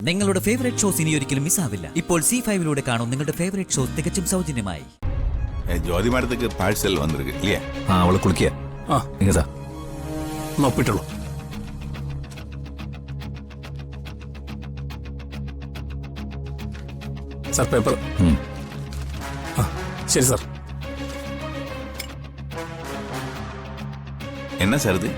നിങ്ങളുടെ favourite shows ഇനി ഒരിക്കലും മിസ്സാവില്ല. ഇപ്പോൾ C5 കാണും നിങ്ങളുടെ ഫേവറേറ്റ് ഷോസ് തികച്ചും സൗജന്യമായി. ஜோதி மேடத்துக்கு பார்சல் வந்திருக்கு இல்லையா? அவளை குளிக்கிய நீங்க சார் നോപ്പിട്ടുള്ളൂ. Sir paper. ശരി സാർ. என்ன சார் இது?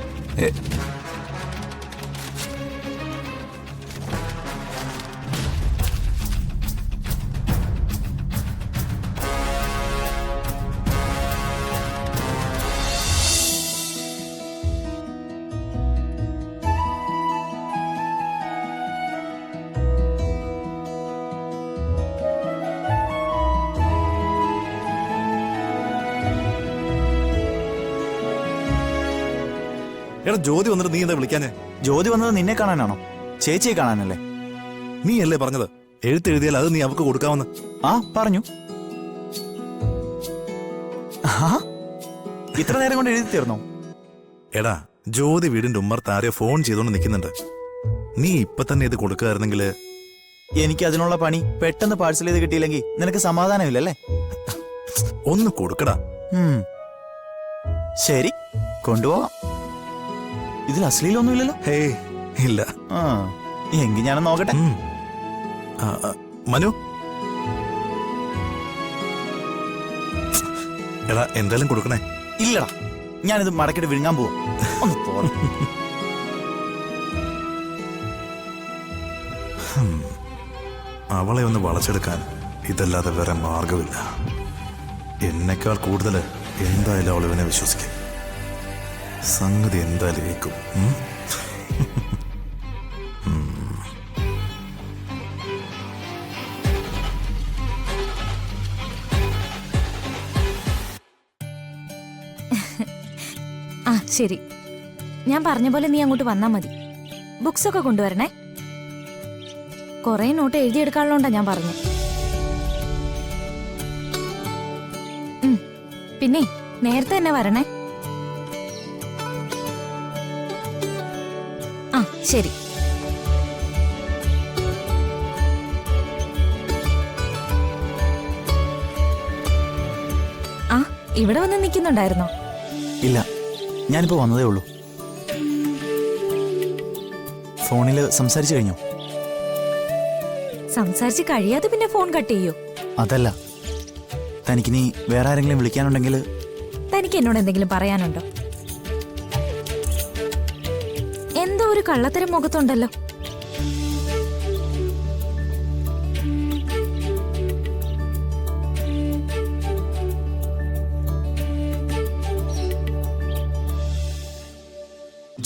എടാ ജ്യോതി വന്നിട്ട് നീ എന്താ വിളിക്കാഞ്ഞേ? ജ്യോതി വന്നത് നിന്നെ കാണാനാണോ? ചേച്ചിയെ കാണാനല്ലേ? നീ അല്ലേ പറഞ്ഞത് എഴുത്തെഴുതിയാൽ അത് നീ അവക്ക് കൊടുക്കാമെന്ന്? പറഞ്ഞു. ഇത്ര നേരം കൊണ്ട് എഴുതി തീർന്നോ? എടാ ജ്യോതി വീടിന്റെ ഉമ്മർത്ത് ആരെയോ ഫോൺ ചെയ്തോണ്ട് നിൽക്കുന്നുണ്ട്. നീ ഇപ്പൊ തന്നെ ഇത് കൊടുക്കായിരുന്നെങ്കില്. എനിക്ക് അതിനുള്ള പണി പെട്ടെന്ന് പാഴ്സൽ ചെയ്ത് കിട്ടിയില്ലെങ്കിൽ നിനക്ക് സമാധാനമില്ലല്ലേ? ഒന്ന് കൊടുക്കടാ. ശരി, കൊണ്ടുപോവാം. ഇതിൽ അശ്ലീലൊന്നുമില്ലല്ലോ? ഹേയ് ഇല്ല. എങ്കിൽ ഞാനൊന്ന് നോക്കട്ടെ. മനു എടാ എന്തായാലും കൊടുക്കണേ. ഇല്ലടാ, ഞാനിത് മടക്കിട്ട് വിഴുങ്ങാൻ പോവാ. ഒന്ന് പോണം. അവളെ ഒന്ന് വളച്ചെടുക്കാൻ ഇതല്ലാതെ വേറെ മാർഗമില്ല. എന്നെക്കാൾ കൂടുതൽ എന്തായാലും അവൾ ഇവനെ വിശ്വസിക്കും. സംഗതി എന്തായാലും ഏക്കും. ശരി, ഞാൻ പറഞ്ഞ പോലെ നീ അങ്ങോട്ട് വന്നാ മതി. ബുക്സ് ഒക്കെ കൊണ്ടുവരണേ. കൊറേ നോട്ട് എഴുതിയെടുക്കാനുള്ളോണ്ടാ ഞാൻ പറഞ്ഞു. പിന്നെ നേരത്തെ തന്നെ വരണേ. ശരി. ഇവിടെ വന്ന് നിൽക്കുന്നുണ്ടായിരുന്നോ? ഇല്ല, ഞാനിപ്പോ വന്നതേ ഉള്ളൂ. ഫോണില് സംസാരിച്ചു കഴിഞ്ഞോ? സംസാരിച്ച് കഴിയാതെ പിന്നെ ഫോൺ കട്ട് ചെയ്യോ? അതല്ല, തനിക്കിനി വേറെ ആരെങ്കിലും വിളിക്കാനുണ്ടെങ്കിൽ. തനിക്ക് എന്നോട് എന്തെങ്കിലും പറയാനുണ്ടോ? എന്തോ ഒരു കള്ളത്തരം മുഖത്തുണ്ടല്ലോ.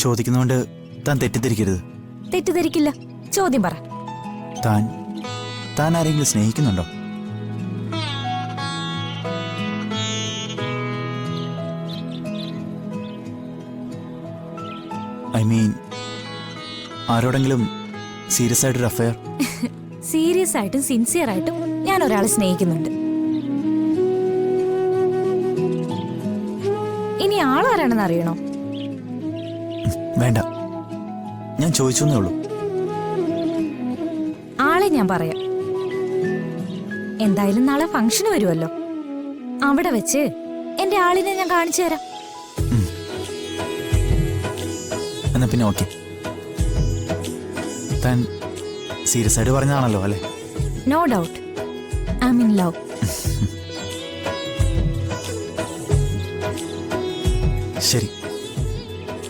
ചോദിക്കുന്നോണ്ട് താൻ തെറ്റിദ്ധരിക്കരുത്. തെറ്റിദ്ധരിക്കില്ല. ചോദ്യം പറ. താൻ ആരെങ്കിലും സ്നേഹിക്കുന്നുണ്ടോ? ഐ മീൻ, ആരോടെങ്കിലും സീരിയസ് ആയിട്ടൊരു അഫയർ? സീരിയസ് ആയിട്ടും സിൻസിയർ ആയിട്ടും ഞാൻ ഒരാളെ സ്നേഹിക്കുന്നുണ്ട്. ഇനി ആളാരാണെന്ന് അറിയണോ? വേണ്ട, ഞാൻ ചോദിച്ചേ ഉള്ളൂ. ആളെ ഞാൻ പറയാം. എന്തായാലും നാളെ ഫംഗ്ഷന് വരുമല്ലോ, അവിടെ വെച്ച് എന്റെ ആളിനെ ഞാൻ കാണിച്ചു തരാം. എന്നാ പിന്നെ ഓക്കെ. താൻ സീരിയസ് ആയിട്ട് പറഞ്ഞതാണല്ലോ അല്ലേ? No doubt, I am in love. ശരി,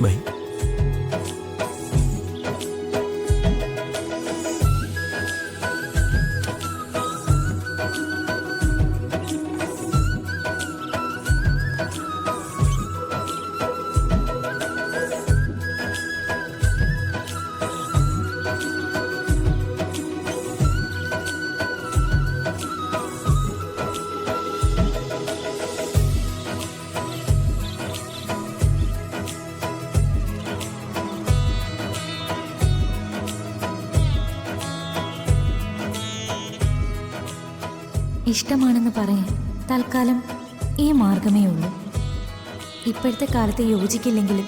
ബൈ. ഇഷ്ടമാണെന്ന് പറയാൻ തൽക്കാലം ഈ മാർഗമേ ഉള്ളൂ. ഇപ്പോഴത്തെ കാലത്ത് യോജിക്കില്ലെങ്കിലും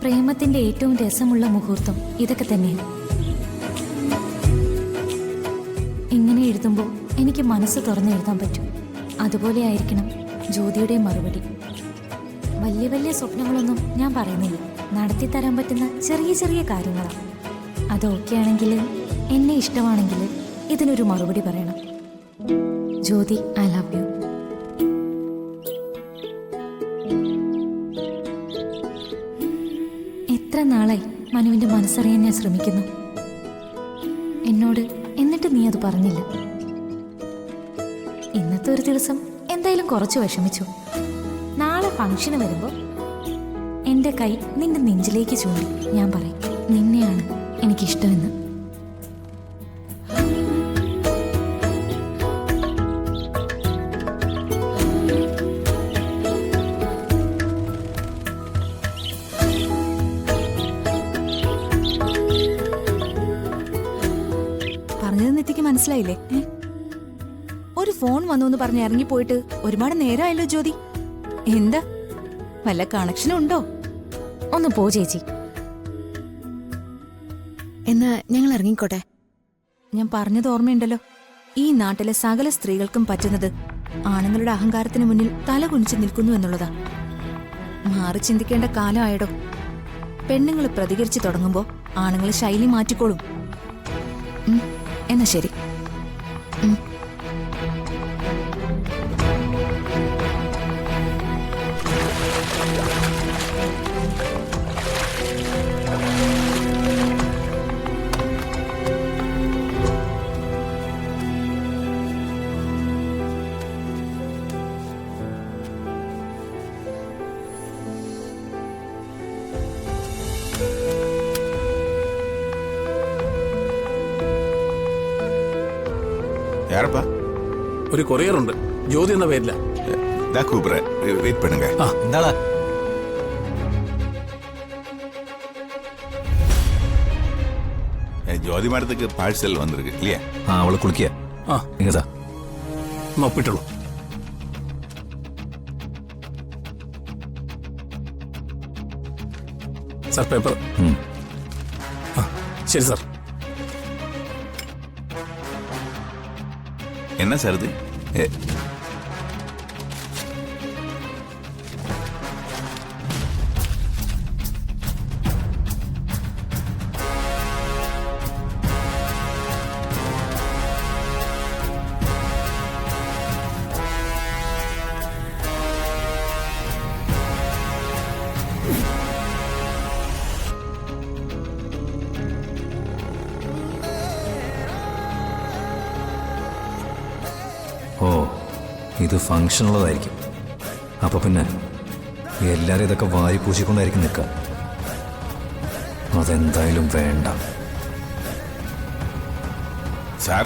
പ്രേമത്തിന്റെ ഏറ്റവും രസമുള്ള മുഹൂർത്തം ഇതൊക്കെ തന്നെയാണ്. എഴുതുമ്പോൾ എനിക്ക് മനസ്സ് തുറന്ന് എഴുതാൻ പറ്റും. അതുപോലെ ആയിരിക്കണം ജ്യോതിയുടെ മറുപടി. വലിയ വലിയ സ്വപ്നങ്ങളൊന്നും ഞാൻ പറയുന്നില്ല, നടത്തി തരാൻ പറ്റുന്ന ചെറിയ ചെറിയ കാര്യങ്ങളാണ്. അതൊക്കെ ആണെങ്കിൽ, എന്നെ ഇഷ്ടമാണെങ്കിൽ ഇതിനൊരു മറുപടി പറയണം. Jyoti, I love you. എത്ര നാളായി മനുവിന്റെ മനസ്സറിയാൻ ഞാൻ ശ്രമിക്കുന്നു എന്നോട്, എന്നിട്ട് നീ അത് പറഞ്ഞില്ല. ഇന്നത്തെ ഒരു ദിവസം എന്തായാലും കുറച്ച് വിഷമിച്ചു. നാളെ ഫംഗ്ഷന് വരുമ്പോൾ എൻ്റെ കൈ നിന്റെ നെഞ്ചിലേക്ക് ചൂണ്ടി ഞാൻ പറയും, നിന്നെയാണ് എനിക്കിഷ്ടമെന്ന്. പറഞ്ഞത് നെറ്റിക്ക് മനസ്സിലായില്ലേ? ഒരു ഫോൺ വന്നു എന്ന് പറഞ്ഞ് ഇറങ്ങിപ്പോയിട്ട് ഒരുപാട് നേരമായല്ലോ ജ്യോതി. എന്താ, വല്ല കണക്ഷനും ഉണ്ടോ? ഒന്ന് പോ ചേച്ചി. എന്നാ ഞങ്ങൾ ഇറങ്ങിക്കോട്ടെ. ഞാൻ പറഞ്ഞത് ഓർമ്മയുണ്ടല്ലോ, ഈ നാട്ടിലെ സകല സ്ത്രീകൾക്കും പറ്റുന്നത് ആണുങ്ങളുടെ അഹങ്കാരത്തിന് മുന്നിൽ തല കുനിച്ച് നിൽക്കുന്നു എന്നുള്ളതാ. മാറി ചിന്തിക്കേണ്ട കാലമായടോ. പെണ്ണുങ്ങൾ പ്രതികരിച്ചു തുടങ്ങുമ്പോ ആണുങ്ങൾ ശൈലി മാറ്റിക്കോളും. എന്നാ ശരി. யாரப்பா? ഒരു കൊറിയർ ഉണ്ട്, ജ്യോതി എന്ന പേരില്ല. நான் கூப்பிடுறேன், வெயிட் பண்ணுங்க. എന്താടാ? ஜோதி மேடத்துக்கு பார்சல் வந்திருக்கு இல்லையா? അവള് കുളിക്കുക. ആ ഇങ്ങതാ. ഒപ്പിട്ടുള്ളൂ. Sir paper. ആ ശരി സാർ. என்ன சார் இது? ഓ, ഇത് ഫംഗ്ഷനുള്ളതായിരിക്കും. അപ്പൊ പിന്നെ എല്ലാരും ഇതൊക്കെ വാരി പൂശിക്കൊണ്ടായിരിക്കും നിൽക്കുക. അതെന്തായാലും വേണ്ട. സാർ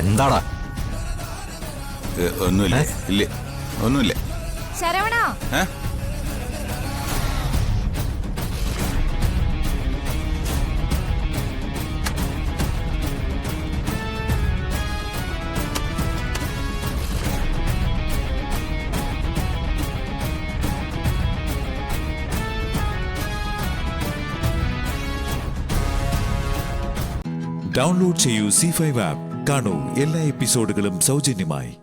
എന്താടാ? ഒന്നുമില്ല. ഇല്ല, ഒന്നുമില്ല. ശരവണ, ഡൗൺലോഡ് ചെയ്യൂ C5 ആപ്പ്. കാണൂ എല്ലാ എപ്പിസോഡുകളും സൗജന്യമായി.